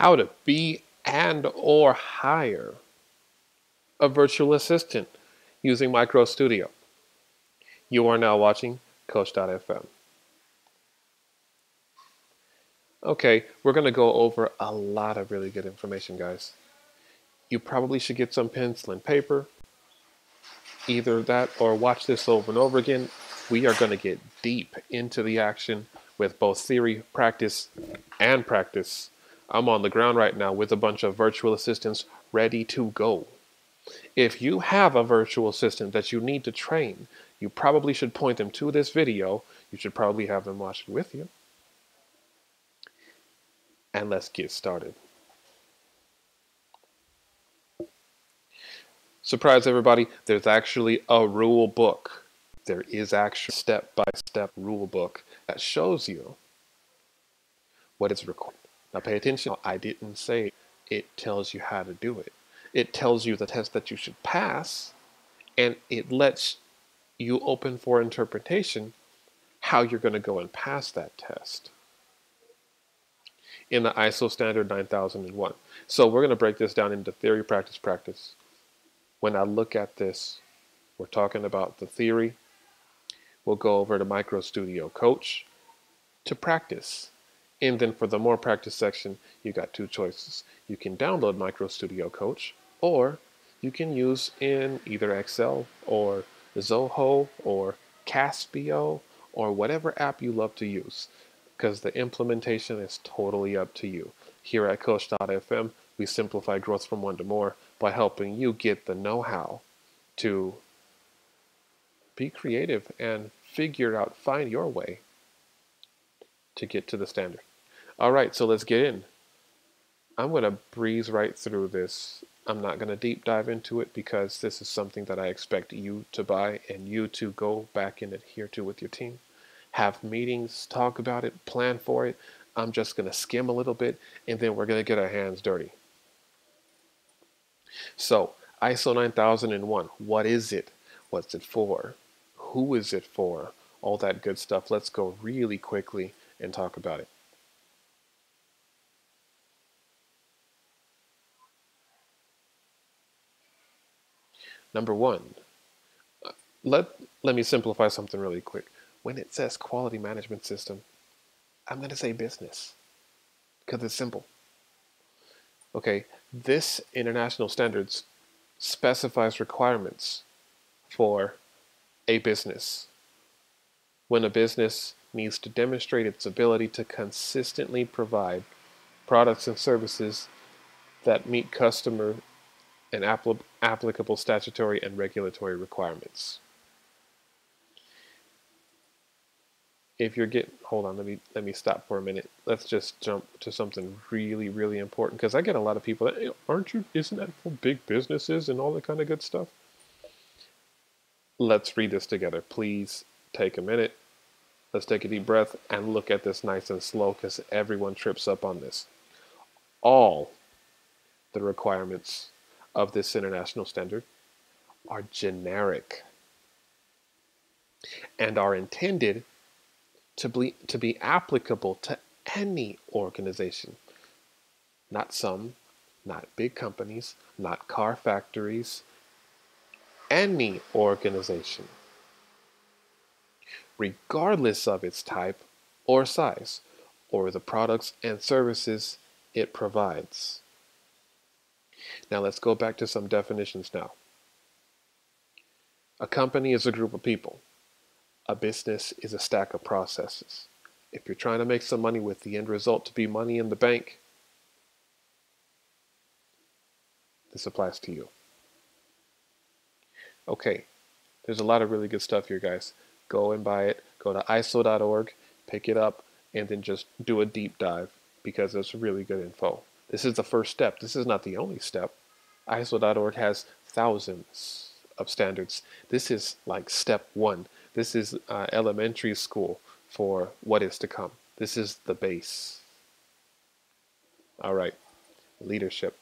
how to be and or hire a virtual assistant using Micro Studio. You are now watching Coach.Fm. Okay, we're going to go over a lot of really good information, guys. You probably should get some pencil and paper, either that or watch this over and over again. We are going to get deep into the action with both theory, practice, and practice. I'm on the ground right now with a bunch of virtual assistants ready to go. If you have a virtual assistant that you need to train, you probably should point them to this video. You should probably have them watch it with you. And let's get started. Surprise everybody, there's actually a rule book. There is actually a step-by-step rule book that shows you what is required. Now pay attention, I didn't say it tells you how to do it. It tells you the test that you should pass, and it lets you open for interpretation how you're going to go and pass that test in the ISO standard 9001. So we're going to break this down into theory, practice, practice. When I look at this, we're talking about the theory. We'll go over to Micro Studio Coach to practice. And then for the more practice section, you got two choices. You can download Micro Studio Coach, or you can use in either Excel or Zoho or Caspio or whatever app you love to use, because the implementation is totally up to you. Here at Coach.Fm, we simplify growth from one to more by helping you get the know-how to be creative and figure out, find your way to get to the standard. All right, so let's get in. I'm going to breeze right through this. I'm not going to deep dive into it because this is something that I expect you to buy and you to go back and adhere to with your team. Have meetings, talk about it, plan for it. I'm just going to skim a little bit, and then we're going to get our hands dirty. So, ISO 9001, what is it? What's it for? Who is it for? All that good stuff. Let's go really quickly and talk about it. Number one, let me simplify something really quick. When it says quality management system, I'm going to say business because it's simple. Okay, this international standards specifies requirements for a business. When a business needs to demonstrate its ability to consistently provide products and services that meet customer and applicable statutory and regulatory requirements. If you're getting, hold on, let me stop for a minute. Let's just jump to something really, really important, because I get a lot of people that, hey, isn't that for big businesses and all that kind of good stuff? Let's read this together. Please take a minute. Let's take a deep breath and look at this nice and slow, because everyone trips up on this. All the requirements of this international standard are generic and are intended to be applicable to any organization. Not some, not big companies, not car factories, any organization, regardless of its type or size, or the products and services it provides. Now let's go back to some definitions now. A company is a group of people. A business is a stack of processes. If you're trying to make some money with the end result to be money in the bank, this applies to you. Okay, there's a lot of really good stuff here, guys. Go and buy it. Go to iso.org, pick it up, and then just do a deep dive, because it's really good info. This is the first step. This is not the only step. iso.org has thousands of standards. This is like step one. This is elementary school for what is to come. This is the base. All right, leadership.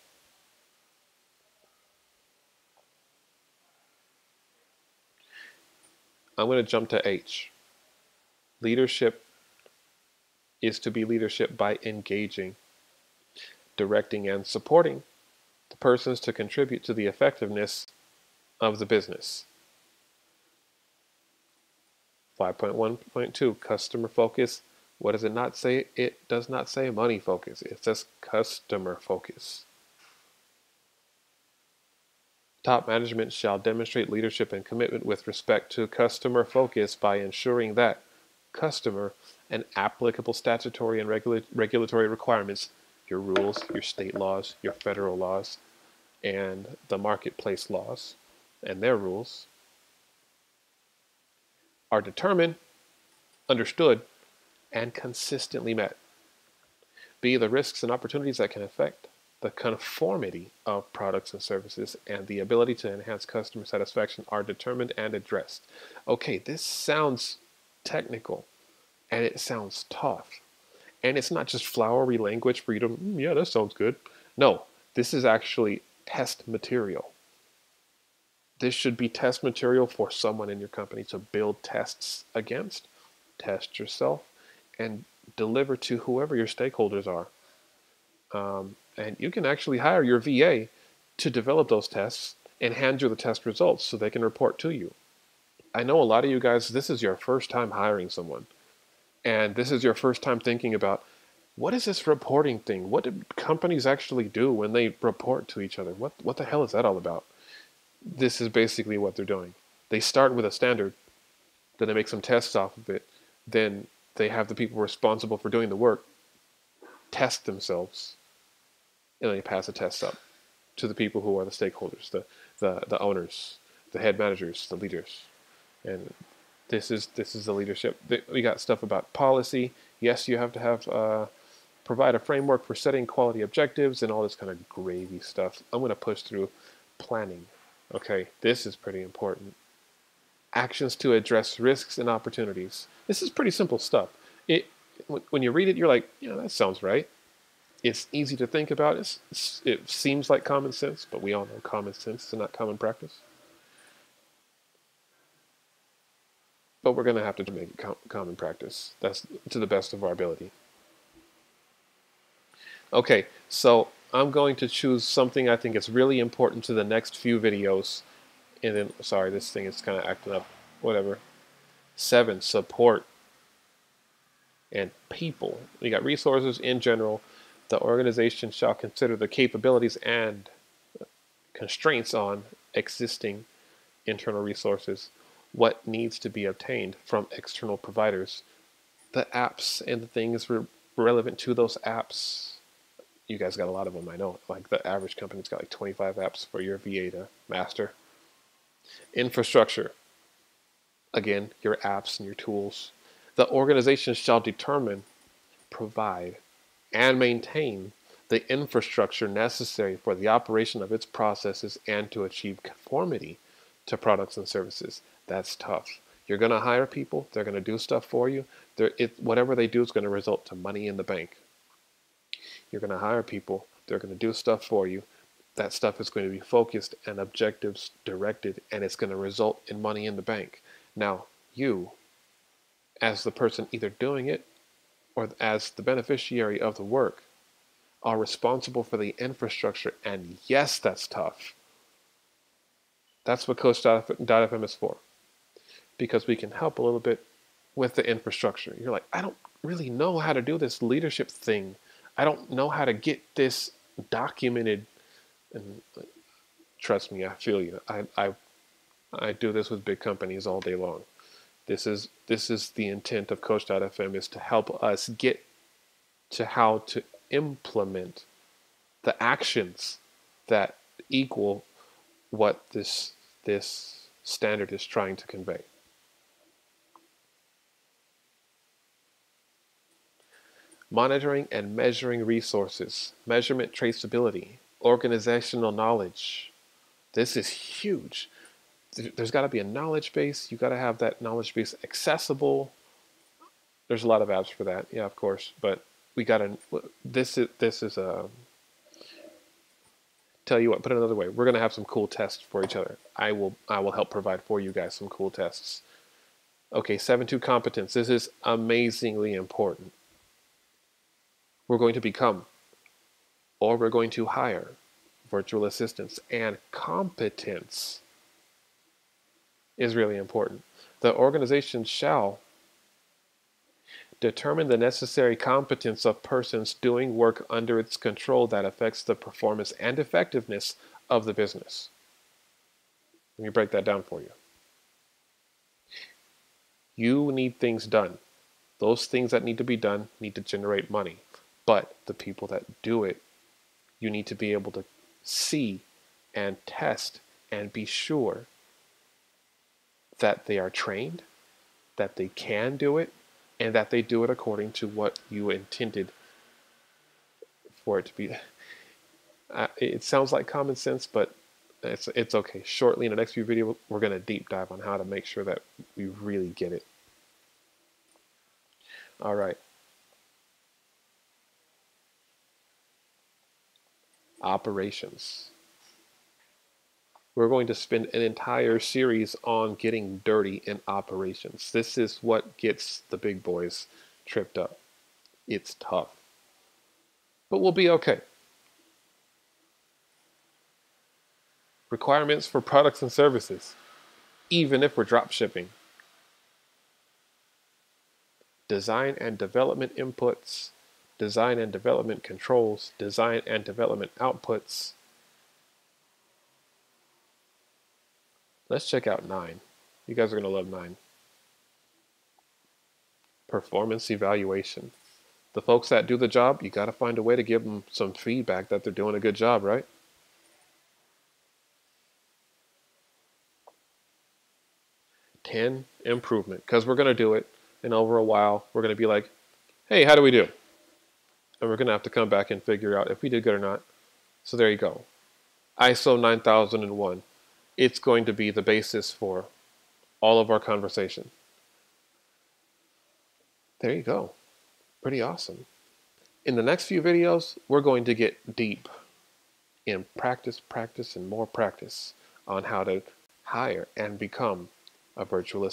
I'm going to jump to H. Leadership is to be leadership by engaging. directing and supporting the persons to contribute to the effectiveness of the business. 5.1.2, customer focus. What does it not say? It does not say money focus. It says customer focus. Top management shall demonstrate leadership and commitment with respect to customer focus by ensuring that customer and applicable statutory and regulatory requirements, your rules, your state laws, your federal laws, and the marketplace laws and their rules are determined, understood, and consistently met. B, the risks and opportunities that can affect the conformity of products and services and the ability to enhance customer satisfaction are determined and addressed. Okay, this sounds technical and it sounds tough. And it's not just flowery language for you to, yeah, that sounds good. No, this is actually test material. This should be test material for someone in your company to build tests against, test yourself, and deliver to whoever your stakeholders are. And you can actually hire your VA to develop those tests and hand you the test results so they can report to you. I know a lot of you guys, this is your first time hiring someone. And this is your first time thinking about, what is this reporting thing? What do companies actually do when they report to each other? What the hell is that all about? This is basically what they're doing. They start with a standard, then they make some tests off of it, then they have the people responsible for doing the work test themselves, and then they pass the test up to the people who are the stakeholders, the owners, the head managers, the leaders. And this is the leadership. We got stuff about policy. Yes, you have to have provide a framework for setting quality objectives and all this kind of gravy stuff. I'm going to push through planning. Okay, this is pretty important. Actions to address risks and opportunities. This is pretty simple stuff. When you read it, you're like, yeah, that sounds right. It's easy to think about. It seems like common sense, but we all know common sense is not common practice. But we're going to have to make it common practice. That's to the best of our ability. Okay, so I'm going to choose something I think is really important to the next few videos. And then, sorry, this thing is kind of acting up. Whatever. 7, support and people. We got resources in general. The organization shall consider the capabilities and constraints on existing internal resources, what needs to be obtained from external providers, the apps and the things relevant to those apps. You guys got a lot of them, I know. Like the average company's got like 25 apps for your VA to master. Infrastructure. Again, your apps and your tools. The organization shall determine, provide, and maintain the infrastructure necessary for the operation of its processes and to achieve conformity to products and services. That's tough. You're going to hire people. They're going to do stuff for you. Whatever they do is going to result to money in the bank. You're going to hire people. They're going to do stuff for you. That stuff is going to be focused and objectives directed, and it's going to result in money in the bank. Now, you, as the person either doing it or as the beneficiary of the work, are responsible for the infrastructure. And yes, that's tough. That's what Coach.Fm is for. Because we can help a little bit with the infrastructure. You're like, I don't really know how to do this leadership thing. I don't know how to get this documented. And trust me, I feel you. I do this with big companies all day long. This is the intent of Coach.Fm, is to help us get to how to implement the actions that equal what this standard is trying to convey. Monitoring and measuring resources, measurement traceability, organizational knowledge. This is huge. There's got to be a knowledge base. You got to have that knowledge base accessible. There's a lot of apps for that, yeah, of course. But we got to. This is a. Tell you what, put it another way. We're gonna have some cool tests for each other. I will help provide for you guys some cool tests. Okay, 7.2 competence. This is amazingly important. We're going to become or we're going to hire virtual assistants. And competence is really important. The organization shall determine the necessary competence of persons doing work under its control that affects the performance and effectiveness of the business. Let me break that down for you. You need things done. Those things that need to be done need to generate money. But the people that do it, you need to be able to see and test and be sure that they are trained, that they can do it, and that they do it according to what you intended for it to be. It sounds like common sense, but it's okay. Shortly in the next few videos, we're going to deep dive on how to make sure that we really get it. All right. Operations. We're going to spend an entire series on getting dirty in operations. This is what gets the big boys tripped up. It's tough, but we'll be okay. Requirements for products and services, even if we're drop shipping. Design and development inputs, design and development controls, design and development outputs. Let's check out 9. You guys are going to love 9. Performance evaluation. The folks that do the job, you got to find a way to give them some feedback that they're doing a good job, right? 10, improvement, because we're going to do it, and over a while, we're going to be like, hey, how do we do? And we're going to have to come back and figure out if we did good or not. So there you go. ISO 9001. It's going to be the basis for all of our conversation. There you go. Pretty awesome. In the next few videos, we're going to get deep in practice, and more practice on how to hire and become a virtual assistant.